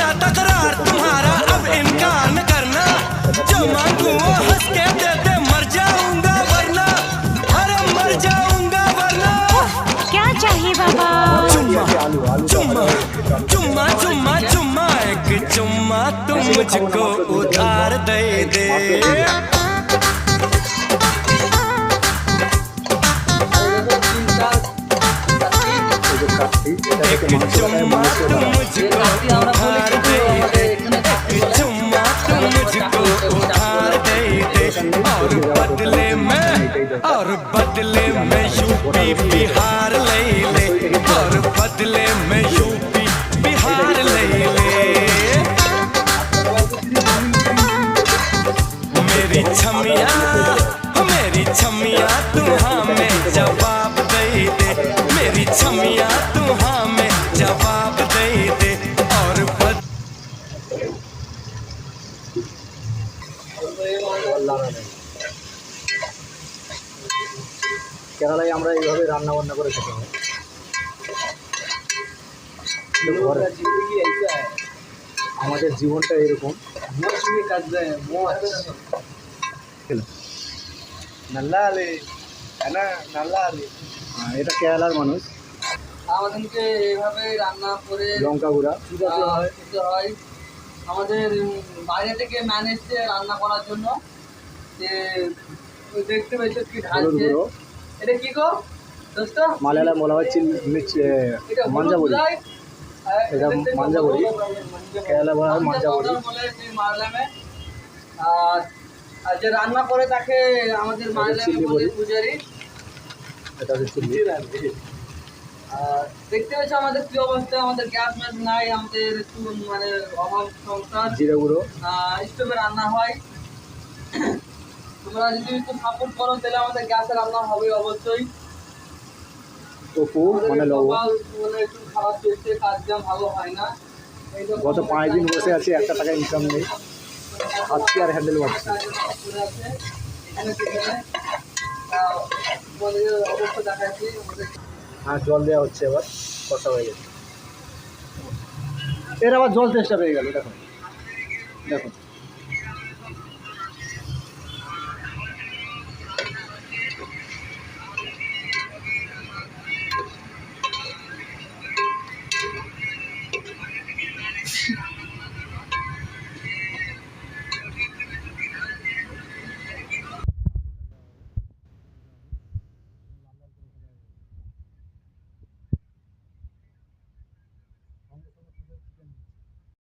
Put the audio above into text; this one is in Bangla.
ना तकरार तुम्हारा अब इनकार न करना, जो मांगू वो हंस के दे दे, मर जाऊंगा वरना, अरे मर जाऊंगा वरना। क्या चाहिए बाबा? चुम्मा चुम्मा चुम्मा चुम्मा चुम्मा, एक चुम्मा तुम मुझको उधार दे दे। एक चुम्मा तुम मुझको उधार दे दे, एक चुम्मा तुम मुझको उधार दे दे, और बदले में यूपी बिहार ले ले, और बदले में यूपी बिहार ले ले। मेरी छमिया तू हमें जवाब दे दे, मेरी छमिया तू हमें जवाब दे दे, और কেরালায় আমরা এইভাবে রান্না বান্না করে খেতে হয়। আমাদের জীবনটা এরকম। এটা কেরালার মানুষ। আমাদেরকে এইভাবে রান্না করে লঙ্কা গুঁড়া দিতে হয়। আমাদের বাইরে থেকে ম্যান এসছে রান্না করার জন্য, যে দেখতে পেয়েছ কি ঢালছে, এটা কি গো দোস্ত? মালায়ালাম বলা হয় মাঞ্জাবড়ি। এটা মাঞ্জাবড়ি, কেরালা বলা হয় মাঞ্জাবড়ি। মালায়ামে আর যে রান্না করে তাকে আমাদের মালায়ামে বলে পূজারি। এটা হচ্ছে চিল্লি। দেখতে পাচ্ছ আমাদের কি অবস্থা, আমাদের গ্যাস ম্যাস নাই, আমাদের একটু মানে অভাব সংসার। জিরে গুঁড়ো স্টোভে রান্না হয়। তোমরা যদি একটু সাপোর্ট করো তাহলে আমাদের গ্যাসে রান্না হবে অবশ্যই। টপু মানে লবণ। মানে একটু খারাপ চলছে, কাজ কাম ভালো হয় না। গত 5 দিন বসে আছি, 1 টাকা ইনকাম নেই, আজকে আর হ্যান্ডেল করছি। অবস্থা দেখাচ্ছি। হ্যাঁ, জল দেওয়া হচ্ছে, এবার কষা হয়ে গেছে। এর আবার জল চেষ্টা পেয়ে গেল, দেখুন দেখুন।